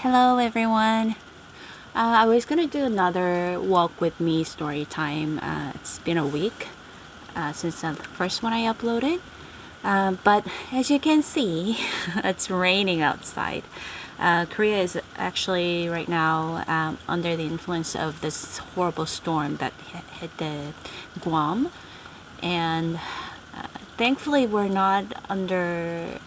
Hello everyone. I was gonna do another walk with me story time. It's been a week since the first one I uploaded. But as you can see, it's raining outside. Korea is actually right now under the influence of this horrible storm that hit the Guam, and thankfully we're not under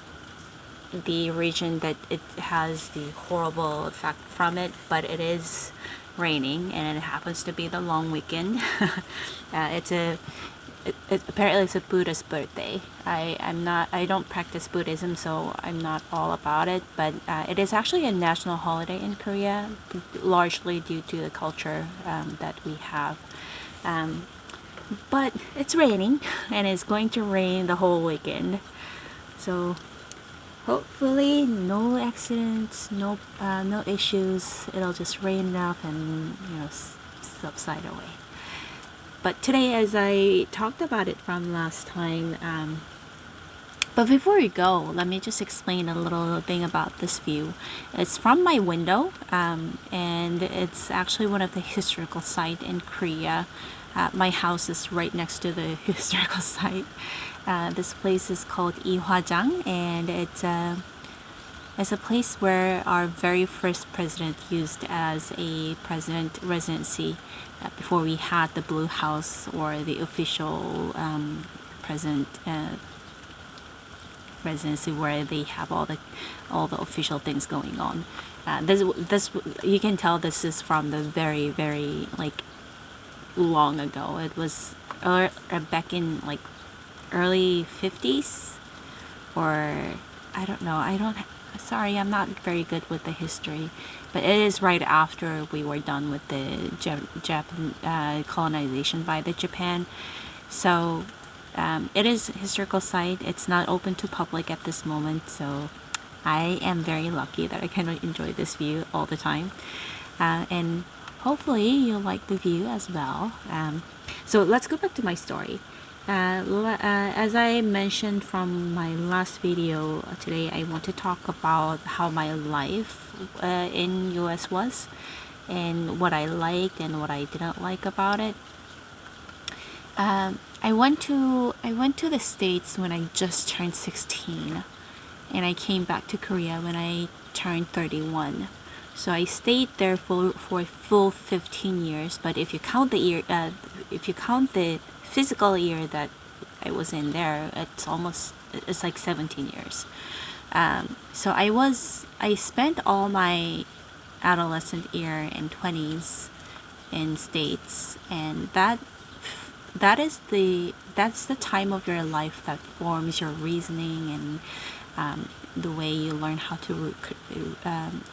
the region that it has the horrible effect from it, but it is raining and it happens to be the long weekend. It's a apparently it's a Buddhist birthday. I don't practice Buddhism, so I'm not all about it, but it is actually a national holiday in Korea, largely due to the culture that we have. But it's raining and it's going to rain the whole weekend, so hopefully no accidents, no issues. It'll just rain enough and subside away. But today, as I talked about it from last time, but before we go, let me just explain a little thing about this view. It's from my window, and it's actually one of the historical site in Korea. My house is right next to the historical site. This place is called Ihwajang, and it's a place where our very first president used as a president residency before we had the Blue House or the official president residency where they have all the official things going on. This you can tell this is from the very like long ago. It was back in like early 50s, or I don't know. Sorry, I'm not very good with the history, but it is right after we were done with the Japan colonization by the Japan. So it is a historical site. It's not open to public at this moment, so I am very lucky that I can enjoy this view all the time, and hopefully you'll like the view as well. So let's go back to my story. As I mentioned from my last video, today I want to talk about how my life in US was, and what I liked and what I didn't like about it. I went to the States when I just turned 16, and I came back to Korea when I turned 31. So I stayed there for a full 15 years. But if you count the physical year that I was in there, it's like 17 years. So I spent all my adolescent year and 20s in States, and that's the time of your life that forms your reasoning and the way you learn how to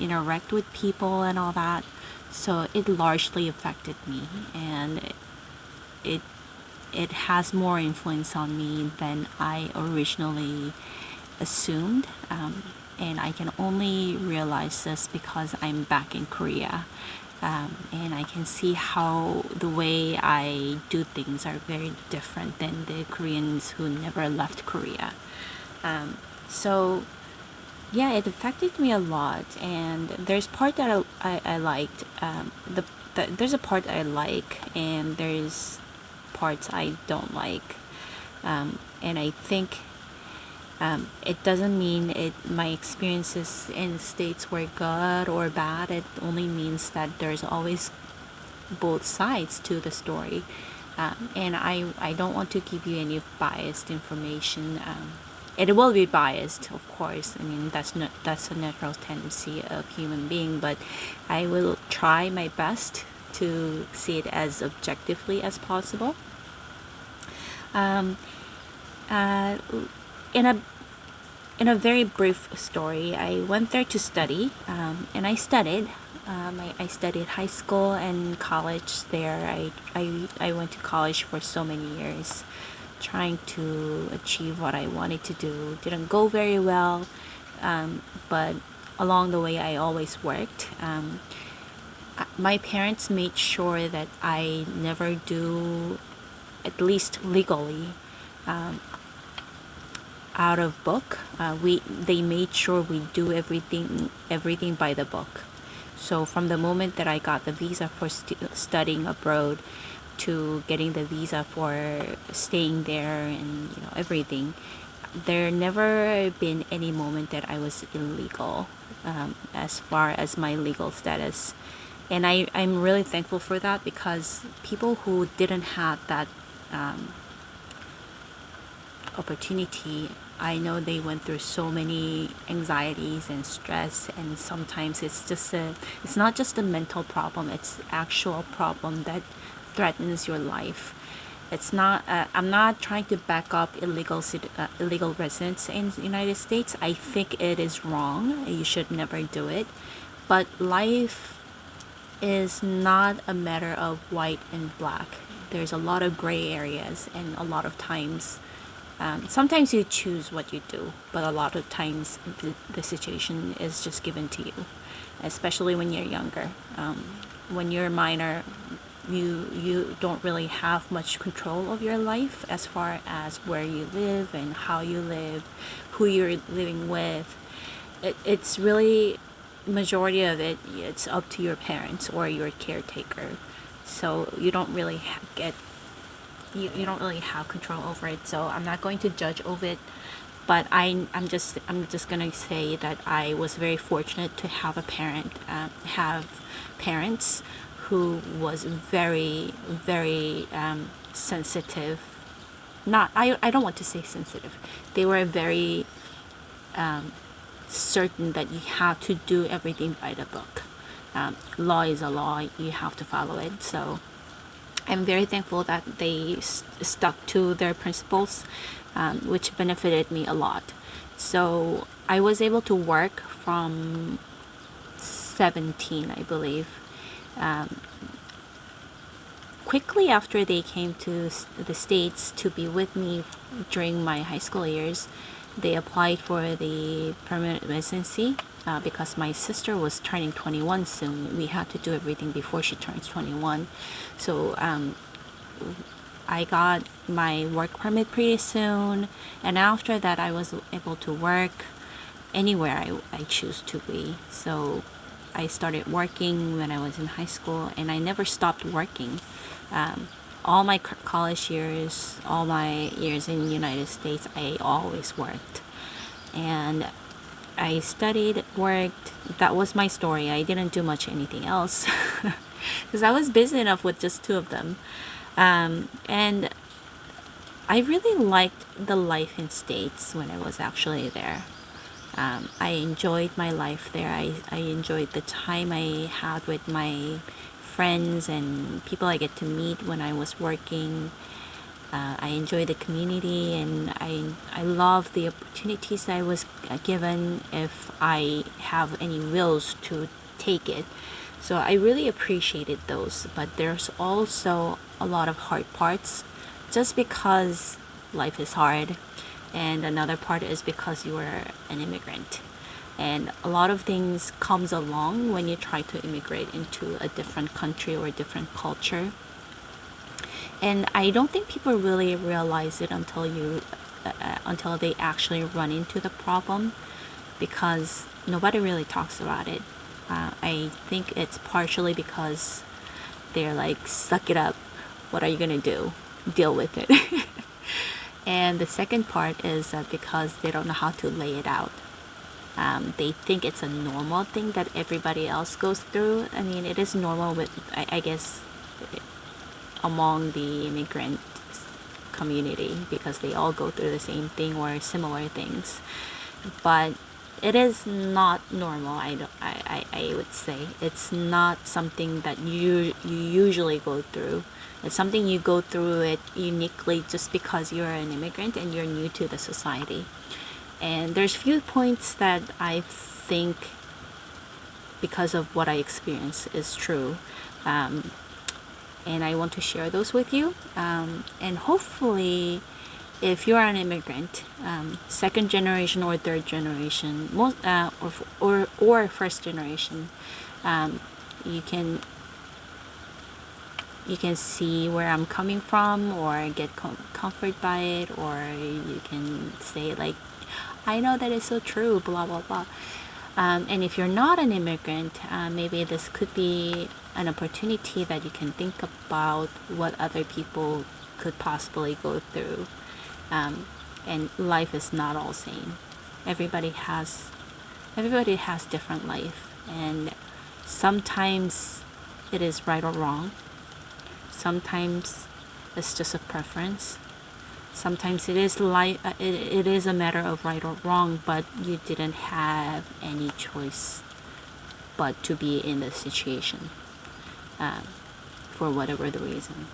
interact with people and all that. So it largely affected me, and it has more influence on me than I originally assumed. And I can only realize this because I'm back in Korea. And I can see how the way I do things are very different than the Koreans who never left Korea. So yeah, it affected me a lot, and there's part that I liked. There's a part I like, and there's parts I don't like. And I think it doesn't mean my experiences in the States were good or bad. It only means that there's always both sides to the story. And I don't want to give you any biased information. It will be biased, of course. I mean, that's a natural tendency of human being, but I will try my best to see it as objectively as possible. In a very brief story, I went there to study, and I studied. I studied high school and college there. I went to college for so many years, trying to achieve what I wanted to do. Didn't go very well, but along the way I always worked. My parents made sure that I never do, at least legally, out of book. They made sure we do everything by the book. So from the moment that I got the visa for studying abroad to getting the visa for staying there and everything, there never been any moment that I was illegal, as far as my legal status. And I'm really thankful for that, because people who didn't have that opportunity, I know they went through so many anxieties and stress, and sometimes it's not just a mental problem, it's actual problem that threatens your life. It's not I'm not trying to back up illegal residents in the United States. I think it is wrong. You should never do it. But life is not a matter of white and black. There's a lot of gray areas, and a lot of times, sometimes you choose what you do, but a lot of times the situation is just given to you, especially when you're younger. When you're minor, you don't really have much control of your life, as far as where you live and how you live, who you're living with. It's really, majority of it, it's up to your parents or your caretaker. So you don't really you don't really have control over it. So I'm not going to judge over it, but I'm just gonna say that I was very fortunate to have have parents who was very, very sensitive. Not, I don't want to say sensitive. They were very certain that you have to do everything by the book. Law is a law, you have to follow it. So I'm very thankful that they stuck to their principles, which benefited me a lot. So I was able to work from 17, I believe. Quickly after they came to the States to be with me during my high school years, they applied for the permanent residency, because my sister was turning 21 soon. We had to do everything before she turns 21. So I got my work permit pretty soon, and after that I was able to work anywhere I choose to be. So I started working when I was in high school, and I never stopped working. All my college years, all my years in the United States, I always worked. And I studied, worked. That was my story. I didn't do much anything else because I was busy enough with just two of them. And I really liked the life in States when I was actually there. I enjoyed my life there. I enjoyed the time I had with my friends and people I get to meet when I was working. I enjoy the community, and I love the opportunities I was given if I have any wills to take it. So I really appreciated those, but there's also a lot of hard parts, just because life is hard, and another part is because you are an immigrant. And a lot of things comes along when you try to immigrate into a different country or a different culture. And I don't think people really realize it until they actually run into the problem, because nobody really talks about it. I think it's partially because they're like, suck it up. What are you gonna do? Deal with it. And the second part is that because they don't know how to lay it out. They think it's a normal thing that everybody else goes through. I mean, it is normal with, I guess, among the immigrant community, because they all go through the same thing or similar things. But it is not normal. I would say it's not something that you usually go through. It's something you go through it uniquely just because you're an immigrant and you're new to the society. And there's few points that I think, because of what I experienced, is true. And I want to share those with you. And hopefully, if you're an immigrant, second generation or third generation, or first generation, you can see where I'm coming from, or get comfort by it, or you can say like, I know that is so true, blah blah blah. And if you're not an immigrant, maybe this could be an opportunity that you can think about what other people could possibly go through. And life is not all same. Everybody has everybody has different life, and sometimes it is right or wrong. Sometimes it's just a preference. Sometimes it is a matter of right or wrong, but you didn't have any choice but to be in the situation, um, for whatever the reason.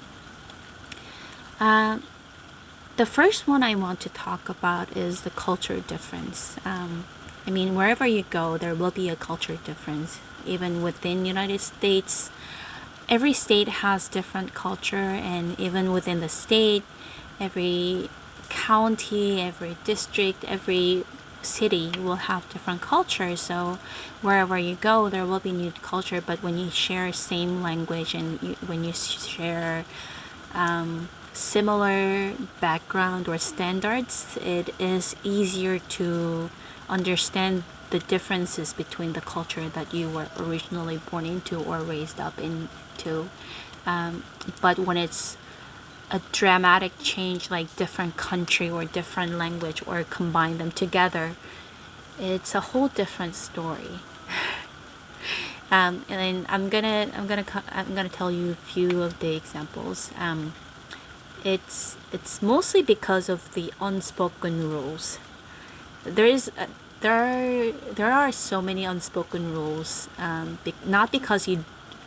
The first one I want to talk about is the culture difference. I mean, wherever you go, there will be a culture difference. Even within United States, every state has different culture, and even within the state, every county, every district, every city will have different cultures. So wherever you go, there will be new culture. But when you share same language and when you share similar background or standards, it is easier to understand the differences between the culture that you were originally born into or raised up into. But when it's a dramatic change, like different country or different language, or combine them together, it's a whole different story. And I'm gonna tell you a few of the examples. It's mostly because of the unspoken rules. There are so many unspoken rules. Not because you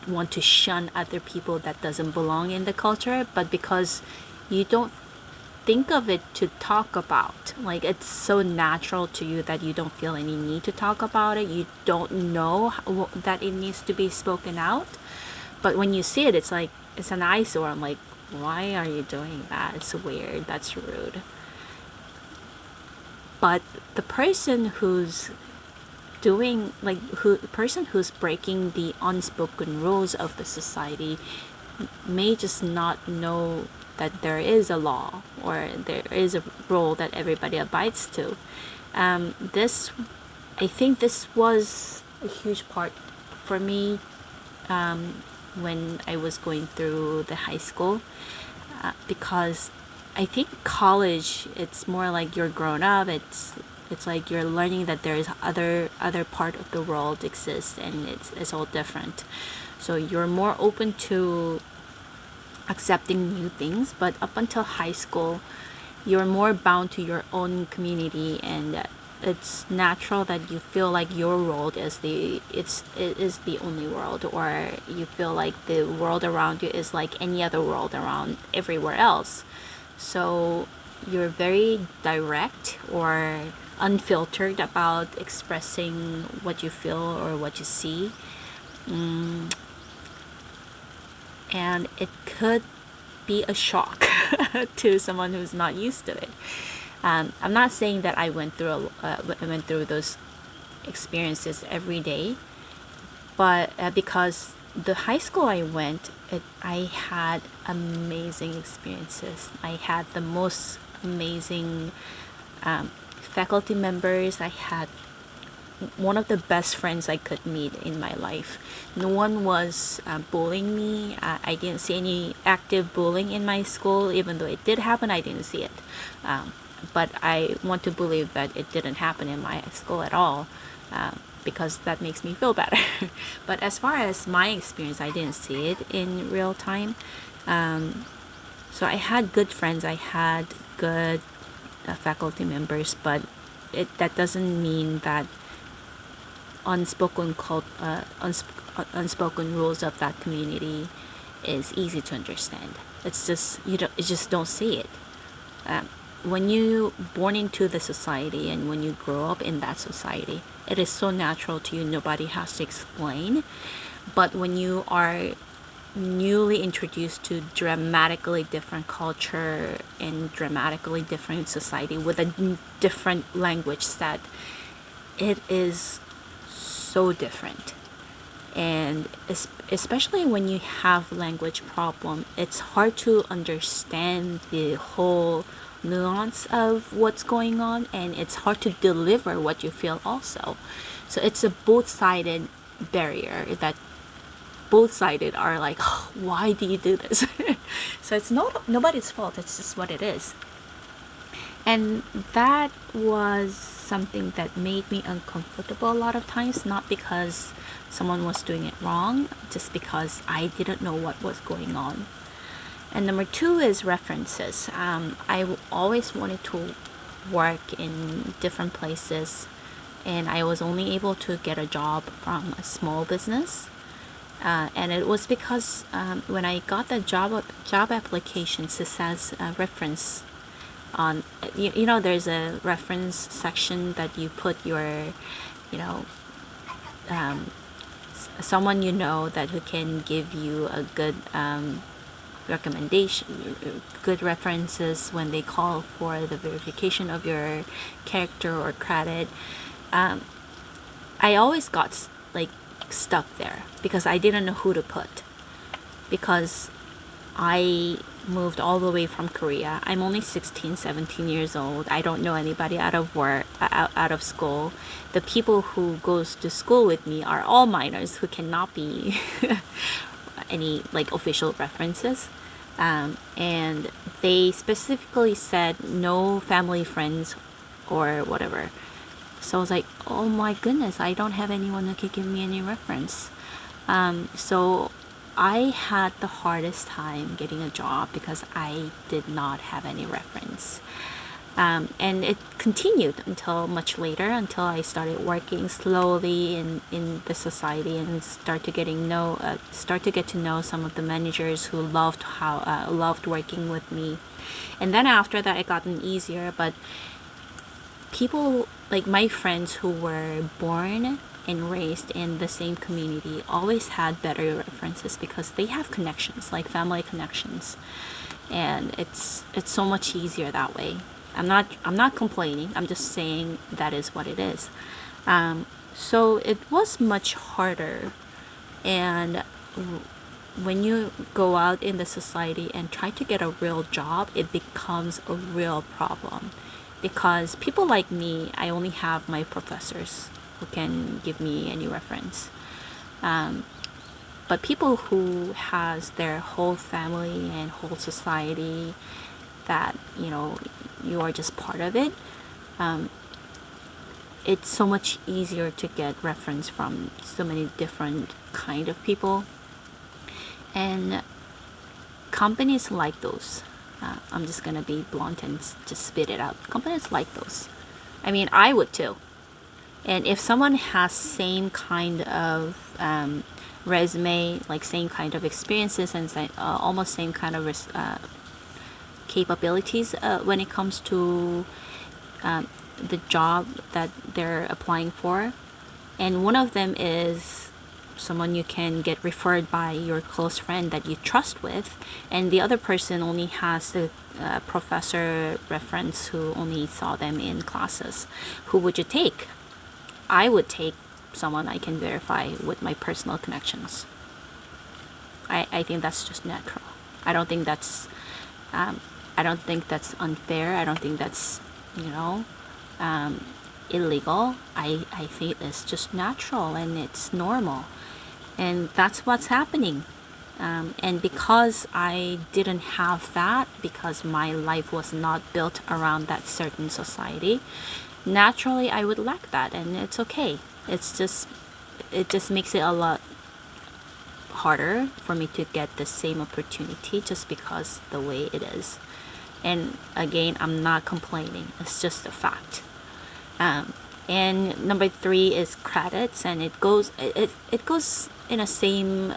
want to shun other people that doesn't belong in the culture, but because you don't think of it to talk about. Like, it's so natural to you that you don't feel any need to talk about it. You don't know that it needs to be spoken out. But when you see it, it's like, it's an eyesore. I'm like, why are you doing that? It's weird. That's rude. But the person who's breaking the unspoken rules of the society may just not know that there is a law or there is a rule that everybody abides to. I think this was a huge part for me when I was going through the high school, because I think college, it's more like you're grown up. It's like you're learning that there is other part of the world exists, and it's all different. So you're more open to accepting new things. But up until high school, you're more bound to your own community, and it's natural that you feel like your world is it is the only world, or you feel like the world around you is like any other world around everywhere else. So you're very direct or unfiltered about expressing what you feel or what you see. And it could be a shock to someone who's not used to it. I'm not saying that I went through those experiences every day, but because the high school I went, I had amazing experiences. I had the most amazing faculty members. I had one of the best friends I could meet in my life. No one was bullying me. I didn't see any active bullying in my school. Even though it did happen, I didn't see it. But I want to believe that it didn't happen in my school at all, because that makes me feel better. But as far as my experience, I didn't see it in real time. So I had good friends. I had good faculty members, but that doesn't mean that unspoken rules of that community is easy to understand. It's just you just don't see it. When you born into the society and when you grow up in that society, it is so natural to you. Nobody has to explain. But when you are newly introduced to dramatically different culture and dramatically different society with a different language set, it is so different. And especially when you have language problem, it's hard to understand the whole nuance of what's going on, and it's hard to deliver what you feel also. So it's a both-sided barrier that both sided are like, oh, why do you do this? So it's not nobody's fault, it's just what it is. And that was something that made me uncomfortable a lot of times, not because someone was doing it wrong, just because I didn't know what was going on. And number two is references. I always wanted to work in different places, and I was only able to get a job from a small business. And it was because when I got the job applications, it says reference on, you know, there's a reference section that you put your, you know, someone you know that who can give you a good recommendation, good references when they call for the verification of your character or credit. I always got like stuck there because I didn't know who to put, because I moved all the way from Korea. I'm only 16, 17 years old. I don't know anybody out of work, out of school. The people who goes to school with me are all minors who cannot be any like official references. And they specifically said no family, friends, or whatever. So I was like, oh my goodness, I don't have anyone who can give me any reference. So I had the hardest time getting a job because I did not have any reference. And it continued until much later, until I started working slowly in the society and start to get to know some of the managers who loved working with me. And then after that, it gotten easier. But people like my friends who were born and raised in the same community always had better references because they have connections, like family connections, and it's so much easier that way. I'm not complaining. I'm just saying that is what it is. So it was much harder, and when you go out in the society and try to get a real job, it becomes a real problem because people like me, I only have my professors who can give me any reference. But people who has their whole family and whole society that, you know, you are just part of it, it's so much easier to get reference from so many different kind of people. And companies like those, I'm just gonna be blunt and just spit it out. Companies like those. I mean, I would too. And if someone has same kind of resume, like same kind of experiences and almost same kind of capabilities when it comes to the job that they're applying for, and one of them is someone you can get referred by your close friend that you trust with, and the other person only has the professor reference who only saw them in classes, who would you take? I would take someone I can verify with my personal connections. I think that's just natural. I don't think that's unfair. I don't think that's, you know, illegal. I think it's just natural and it's normal. And that's what's happening. And because I didn't have that, because my life was not built around that certain society, naturally I would lack that, and it's okay. It just makes it a lot harder for me to get the same opportunity just because the way it is. And again, I'm not complaining. It's just a fact. And number three is credits, and it goes in a same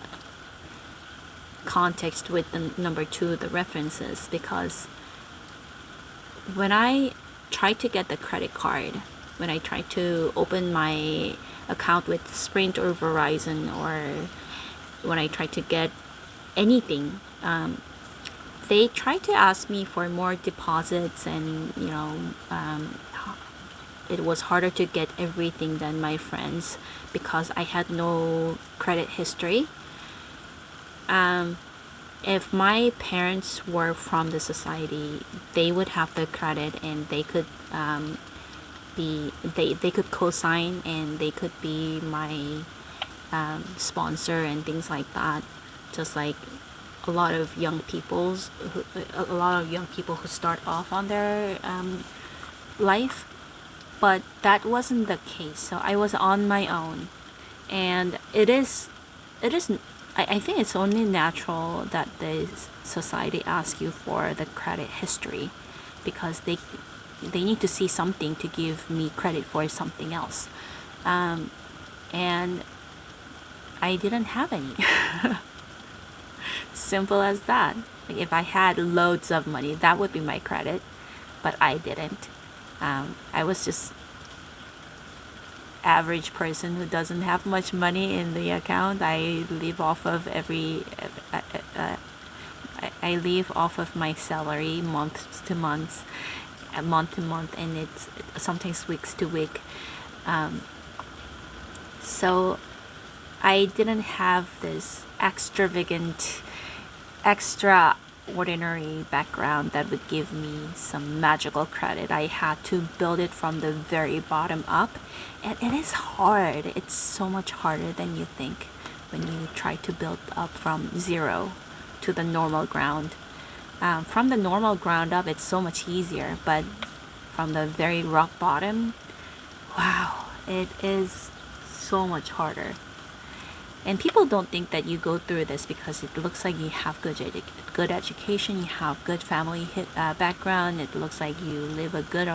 context with the number two, the references, because when I try to get the credit card, when I try to open my account with Sprint or Verizon, or when I try to get anything, they try to ask me for more deposits, and you know, it was harder to get everything than my friends because I had no credit history. if my parents were from the society, they would have the credit and they could they could co-sign and they could be my sponsor and things like that. Just like a lot of young people who start off on their life, but that wasn't the case. So I was on my own, and it is I think it's only natural that the society asks you for the credit history, because they need to see something to give me credit for something else, and I didn't have any. Simple as that. Like if I had loads of money, that would be my credit, but I didn't. I was just average person who doesn't have much money in the account. I live off of I live off of my salary month to month, and it's sometimes weeks to week. So I didn't have this extraordinary background that would give me some magical credit. I had to build it from the very bottom up, and it is hard. It's so much harder than you think when you try to build up from zero to the normal ground. From the normal ground up, it's so much easier, but from the very rock bottom, wow, it is so much harder. And people don't think that you go through this because it looks like you have good education, you have good family background, it looks like you live a good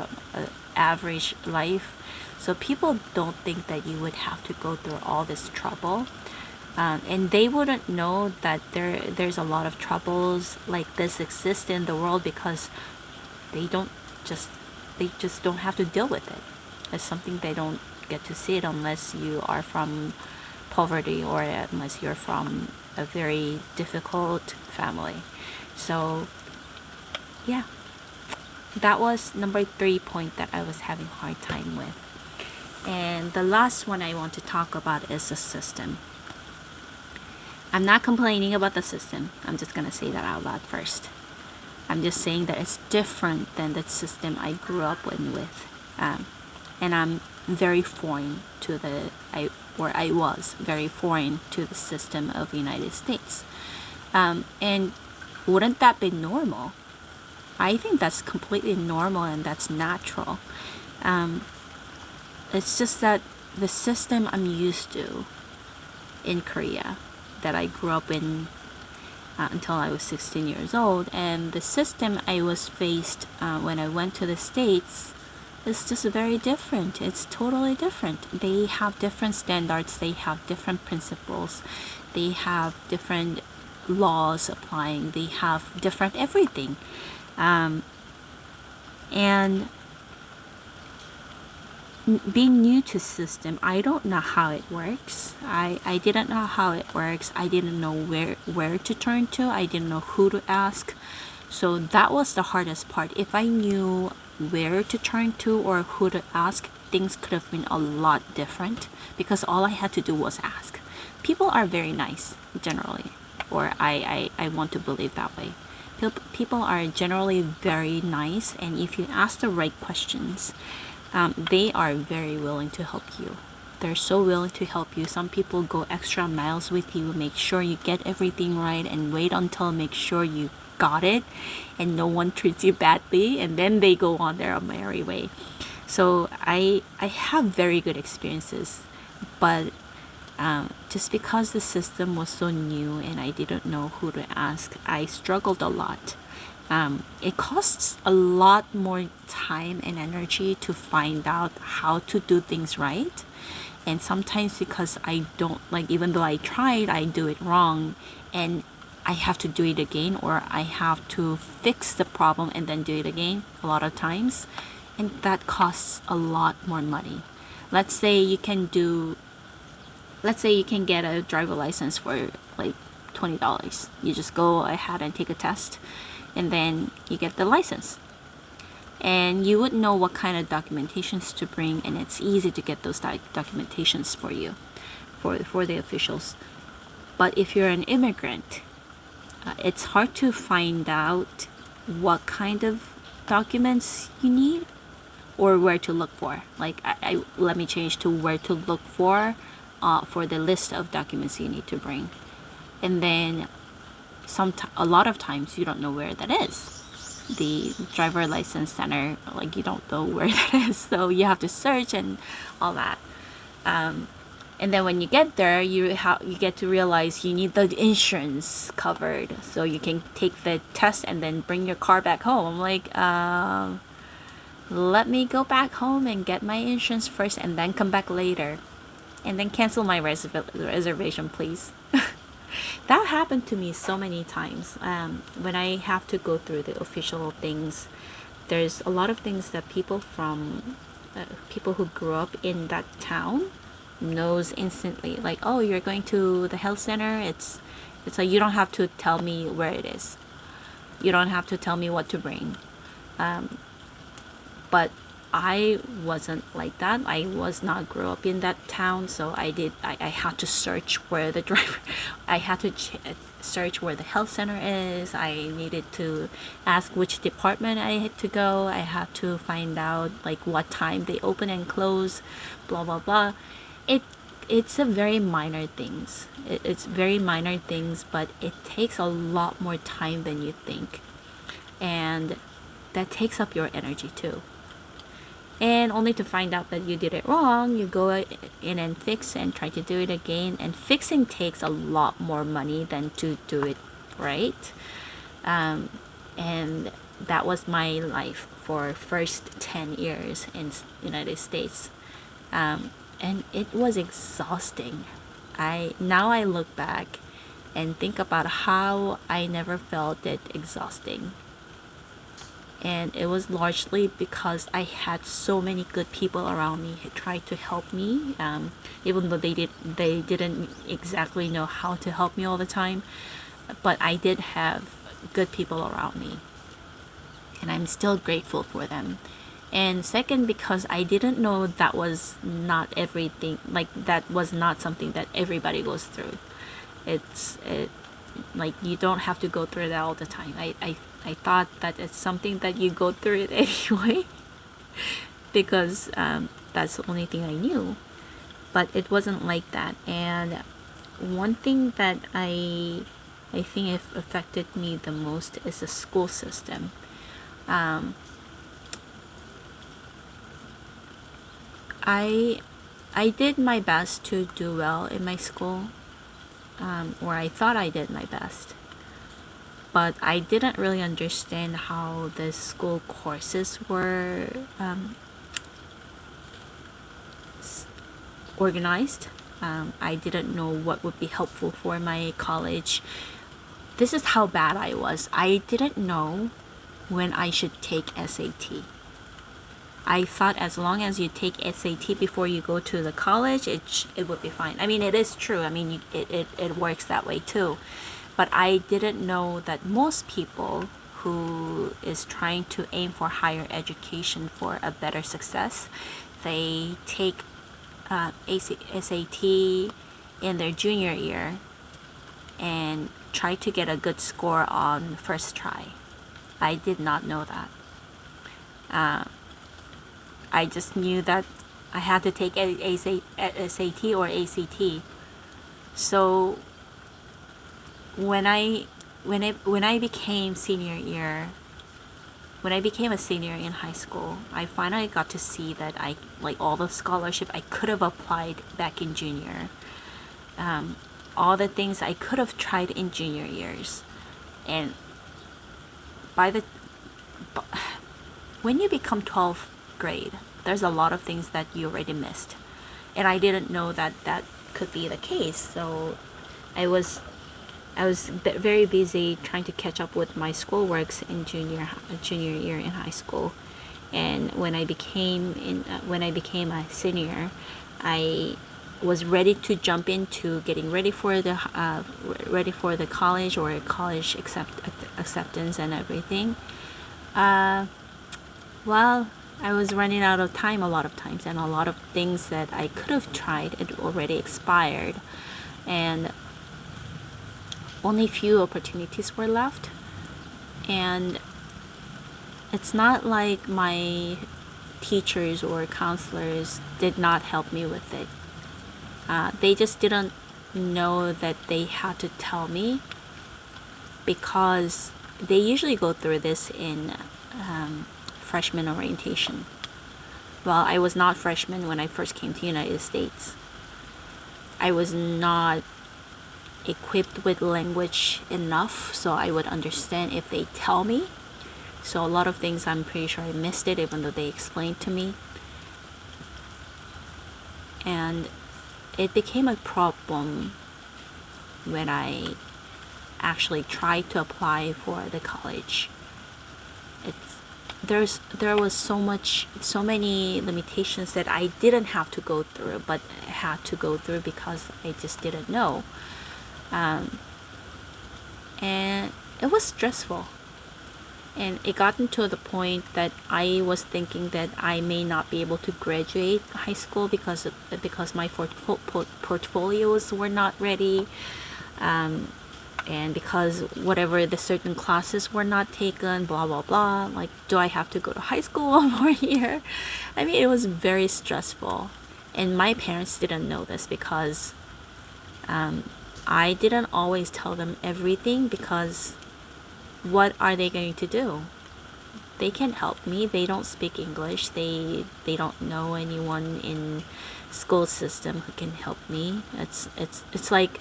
average life. So people don't think that you would have to go through all this trouble. And they wouldn't know that there's a lot of troubles like this exist in the world because they just don't have to deal with it. It's something they don't get to see it unless you are from poverty or unless you're from a very difficult family. So yeah, that was number 3 point that I was having a hard time with. And the last one I want to talk about is the system. I'm not complaining about the system. I'm just gonna say that out loud first. I'm just saying that it's different than the system I grew up with, and I'm very foreign to I was very foreign to the system of the United States. And wouldn't that be normal? I think that's completely normal and that's natural. It's just that the system I'm used to in Korea, that I grew up in until I was 16 years old, and the system I was faced when I went to the States, it's just very different. It's totally different. They have different standards, they have different principles, they have different laws applying, they have different everything. And being new to system, I don't know how it works. I didn't know how it works. I didn't know where to turn to. I didn't know who to ask. So that was the hardest part. If I knew where to turn to or who to ask, things could have been a lot different because all I had to do was ask. People are very nice generally, or I want to believe that way. People are generally very nice, and if you ask the right questions, they are very willing to help you. They're so willing to help you. Some people go extra miles with you, make sure you get everything right, and wait until make sure you got it and no one treats you badly, and then they go on their merry way. So I have very good experiences, but just because the system was so new and I didn't know who to ask, I struggled a lot. It costs a lot more time and energy to find out how to do things right. And sometimes because I don't, like, even though I tried, I do it wrong. And I have to do it again, or I have to fix the problem and then do it again a lot of times. And that costs a lot more money. Let's say you can get a driver license for like $20. You just go ahead and take a test, and then you get the license. And you would know what kind of documentations to bring, and it's easy to get those documentations for you, for the officials. But if you're an immigrant, it's hard to find out what kind of documents you need or where to look for. Like I let me change to where to look for the list of documents you need to bring. And then a lot of times you don't know where that is. The driver license center, like you don't know where that is, so you have to search and all that. And then when you get there, you get to realize you need the insurance covered, so you can take the test and then bring your car back home. I'm like, let me go back home and get my insurance first, and then come back later, and then cancel my reservation, please. That happened to me so many times. When I have to go through the official things, there's a lot of things that people who grew up in that town knows instantly. Like, oh, you're going to the health center. It's like you don't have to tell me where it is. You don't have to tell me what to bring. But I wasn't like that. I was not grew up in that town, so I had to search where the driver. I had to search where the health center is. I needed to ask which department I had to go. I had to find out like what time they open and close, blah blah blah. It's a very minor things. It's very minor things, but it takes a lot more time than you think, and that takes up your energy too. And only to find out that you did it wrong, you go in and fix and try to do it again. And fixing takes a lot more money than to do it right. And that was my life for first 10 years in United States. And it was exhausting. Now I look back and think about how I never felt it exhausting. And it was largely because I had so many good people around me who tried to help me, even though they didn't exactly know how to help me all the time. But I did have good people around me, and I'm still grateful for them. And second, because I didn't know that was not everything, like that was not something that everybody goes through. Like you don't have to go through that all the time. I thought that it's something that you go through it anyway, because that's the only thing I knew. But it wasn't like that. And one thing that I think it affected me the most is the school system. I did my best to do well in my school, or I thought I did my best. But I didn't really understand how the school courses were organized. I didn't know what would be helpful for my college. This is how bad I was. I didn't know when I should take SAT. I thought as long as you take SAT before you go to the college, it would be fine. I mean, it is true. I mean, it works that way too. But I didn't know that most people who is trying to aim for higher education for a better success, they take SAT in their junior year and try to get a good score on first try. I did not know that. I just knew that I had to take SAT or ACT. So when I became senior year, when I became a senior in high school, I finally got to see that I like all the scholarship I could have applied back in junior, all the things I could have tried in junior years, and when you become 12th grade, there's a lot of things that you already missed, and I didn't know that could be the case. So I was very busy trying to catch up with my schoolworks in junior year in high school, and when I became a senior, I was ready to jump into getting ready for the college or college acceptance and everything. Well, I was running out of time a lot of times, and a lot of things that I could have tried had already expired, and only few opportunities were left, and it's not like my teachers or counselors did not help me with it. They just didn't know that they had to tell me, because they usually go through this in freshman orientation. Well, I was not freshman when I first came to the United States. I was not equipped with language enough so I would understand if they tell me. So a lot of things I'm pretty sure I missed it even though they explained to me. And it became a problem when I actually tried to apply for the college. There was so many limitations that I didn't have to go through, but had to go through because I just didn't know. And it was stressful. And it gotten to the point that I was thinking that I may not be able to graduate high school because my portfolios were not ready, and because whatever the certain classes were not taken, blah blah blah. Like, do I have to go to high school one more year? I mean, it was very stressful, and my parents didn't know this because I didn't always tell them everything, because what are they going to do? They can't help me. They don't speak English. They don't know anyone in school system who can help me. It's like,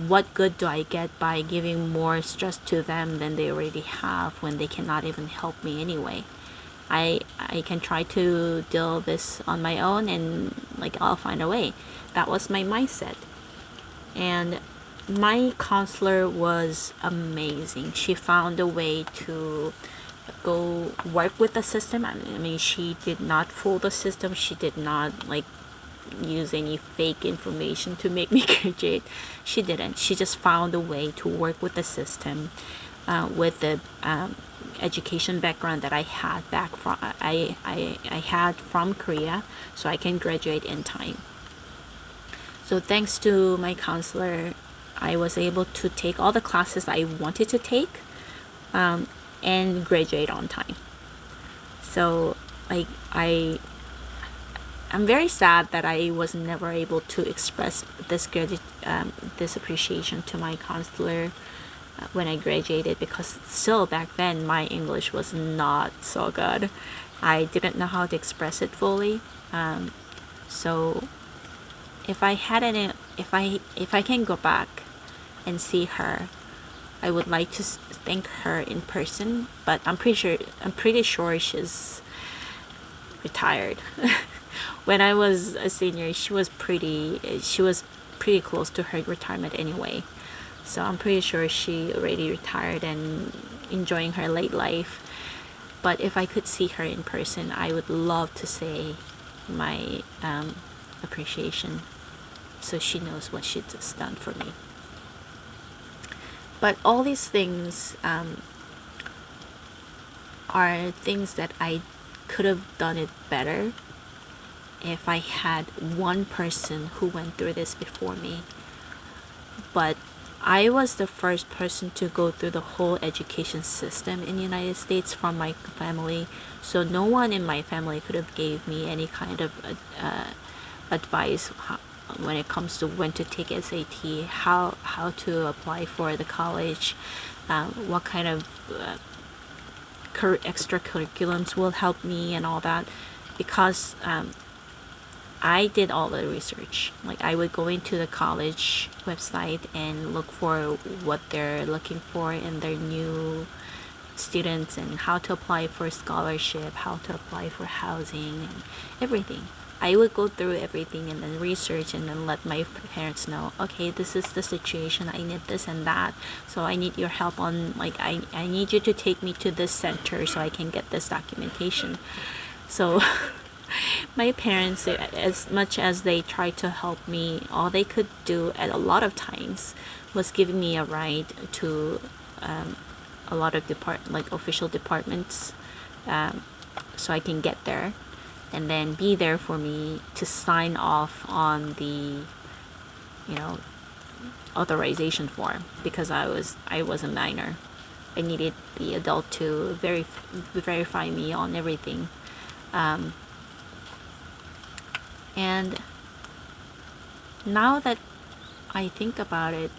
what good do I get by giving more stress to them than they already have when they cannot even help me anyway? I can try to deal this on my own, and like, I'll find a way. That was my mindset. And my counselor was amazing. She found a way to go work with the system. I mean, she did not fool the system. She did not like use any fake information to make me graduate. She didn't. She just found a way to work with the system, with the education background that I had I had from Korea, so I can graduate in time. So thanks to my counselor, I was able to take all the classes I wanted to take, and graduate on time. So like, I'm very sad that I was never able to express this appreciation to my counselor when I graduated, because still back then my English was not so good. I didn't know how to express it fully. So if I can go back and see her, I would like to thank her in person. But I'm pretty sure she's retired. When I was a senior, she was pretty close to her retirement anyway. So I'm pretty sure she already retired and enjoying her late life. But if I could see her in person, I would love to say my appreciation, so she knows what she's just done for me. But all these things are things that I could have done it better if I had one person who went through this before me. But I was the first person to go through the whole education system in the United States from my family, so no one in my family could have gave me any kind of advice when it comes to when to take SAT, how to apply for the college, what kind of extracurriculums will help me and all that, because I did all the research. Like, I would go into the college website and look for what they're looking for in their new students, and how to apply for scholarship, how to apply for housing, and everything. I would go through everything and then research, and then let my parents know, okay, this is the situation, I need this and that, so I need your help on, like, I need you to take me to this center so I can get this documentation. So my parents, as much as they tried to help me, all they could do at a lot of times was giving me a ride to a lot of official departments, so I can get there, and then be there for me to sign off on the authorization form because I was a minor. I needed the adult to verify me on everything. And now that I think about it,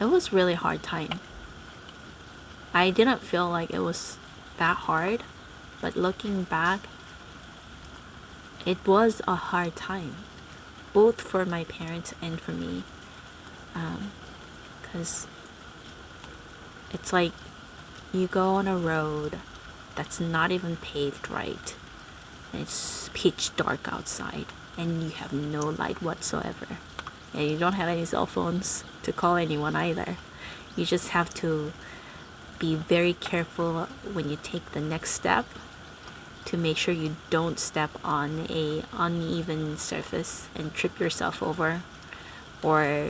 it was really hard time. I didn't feel like it was that hard, but looking back, it was a hard time, both for my parents and for me, because it's like you go on a road that's not even paved right, and it's pitch dark outside, and you have no light whatsoever, and you don't have any cell phones to call anyone either. You just have to be very careful when you take the next step to make sure you don't step on a uneven surface and trip yourself over or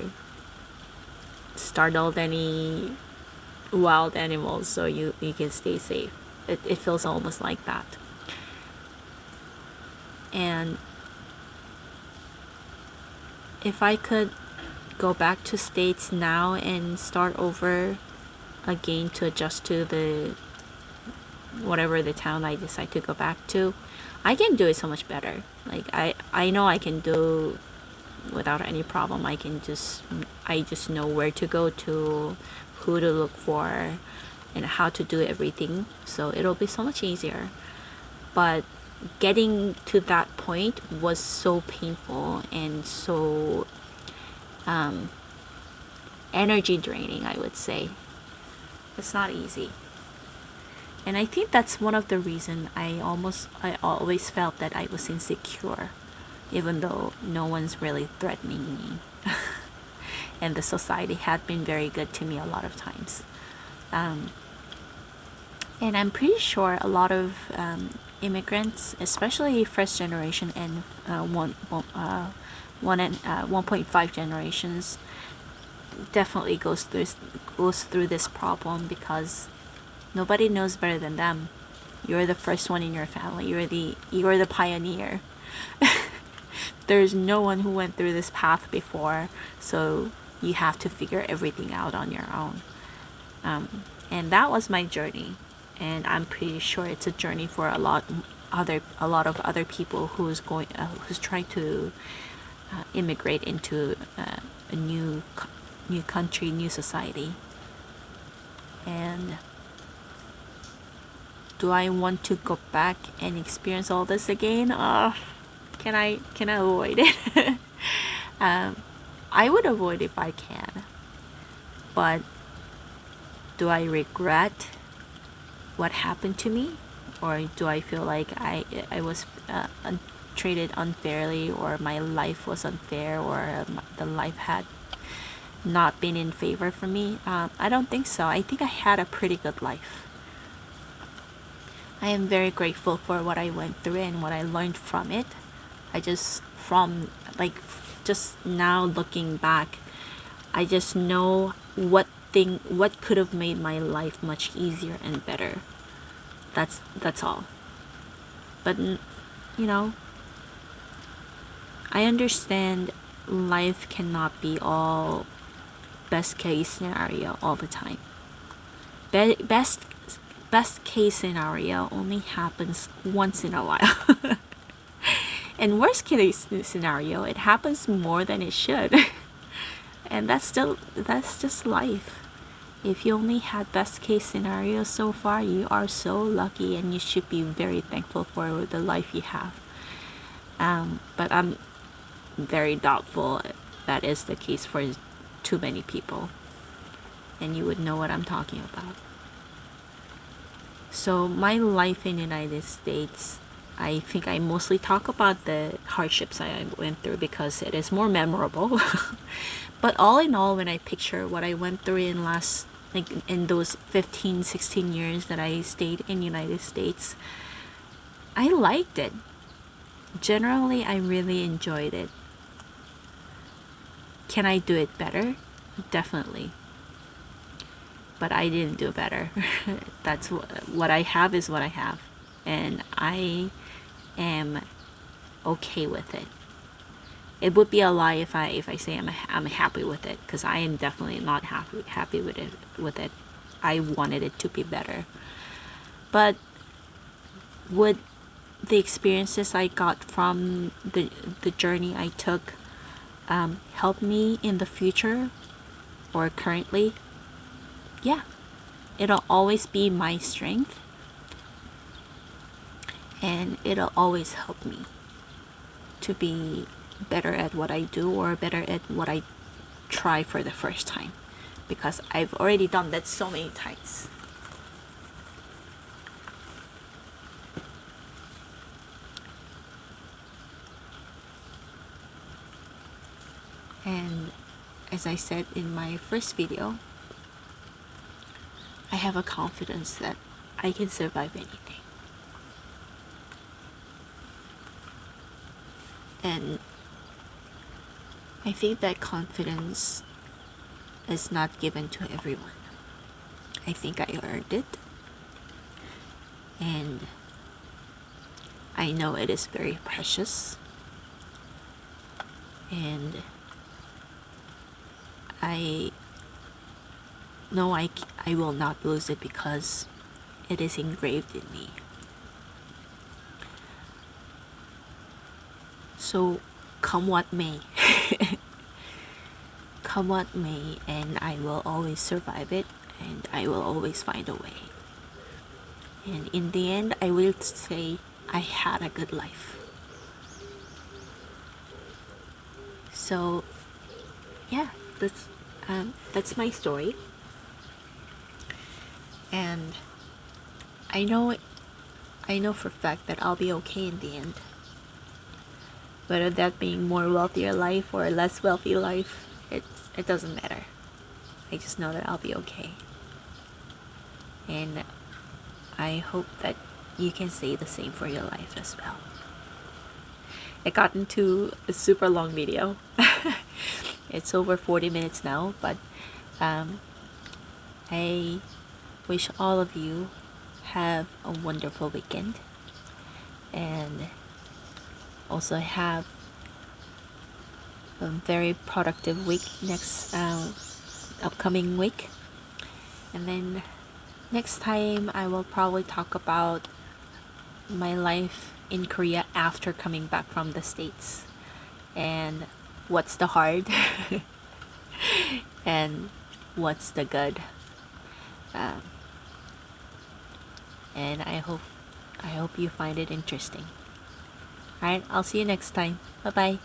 startle any wild animals so you can stay safe. It feels almost like that. And if I could go back to States now and start over again to adjust to the whatever the town I decide to go back to, I can do it so much better. Like I know I can do without any problem. I just know where to go to, who to look for, and how to do everything. So it'll be so much easier. But getting to that point was so painful and so energy draining, I would say. It's not easy. And I think that's one of the reasons I always felt that I was insecure, even though no one's really threatening me. And the society had been very good to me a lot of times. And I'm pretty sure a lot of immigrants, especially first generation and 1.5 generations, definitely goes through this problem because nobody knows better than them. You're the first one in your family. You're the pioneer. There's no one who went through this path before, so you have to figure everything out on your own. And that was my journey, and I'm pretty sure it's a journey for a lot of other people who's trying to immigrate into a new country, new society. And do I want to go back and experience all this again? Can I avoid it? I would avoid if I can. But do I regret what happened to me? Or do I feel like I was treated unfairly, or my life was unfair, or the life had not been in favor for me? I don't think so. I think I had a pretty good life. I am very grateful for what I went through and what I learned from it. Just now looking back, I just know what could have made my life much easier and better. That's all. But I understand life cannot be all best case scenario all the time. Best case scenario only happens once in a while. And worst case scenario, it happens more than it should. And that's just life. If you only had best case scenario so far, you are so lucky, and you should be very thankful for the life you have. But I'm very doubtful that is the case for too many people. And you would know what I'm talking about. So my life in the United States, I think I mostly talk about the hardships I went through because it is more memorable. But all in all, when I picture what I went through in those 15, 16 years that I stayed in the United States, I liked it. Generally, I really enjoyed it. Can I do it better? Definitely. But I didn't do better. That's what I have is what I have. And I am okay with it. It would be a lie if I say I'm happy with it, because I am definitely not happy with it. I wanted it to be better. But would the experiences I got from the journey I took help me in the future or currently? Yeah, it'll always be my strength, and it'll always help me to be better at what I do, or better at what I try for the first time, because I've already done that so many times. And as I said in my first video, I have a confidence that I can survive anything. And I think that confidence is not given to everyone. I think I earned it. And I know it is very precious. And I know I will not lose it, because it is engraved in me. So come what may. Come what may, and I will always survive it, and I will always find a way. And in the end, I will say I had a good life. So yeah, that's my story. And I know for a fact that I'll be okay in the end. Whether that being more wealthier life or less wealthy life, it doesn't matter. I just know that I'll be okay. And I hope that you can say the same for your life as well. It got into a super long video. It's over 40 minutes now, but I wish all of you have a wonderful weekend, and also have a very productive week next upcoming week. And then next time I will probably talk about my life in Korea after coming back from the States, and what's the hard and what's the good. And I hope you find it interesting. Alright, I'll see you next time. Bye bye.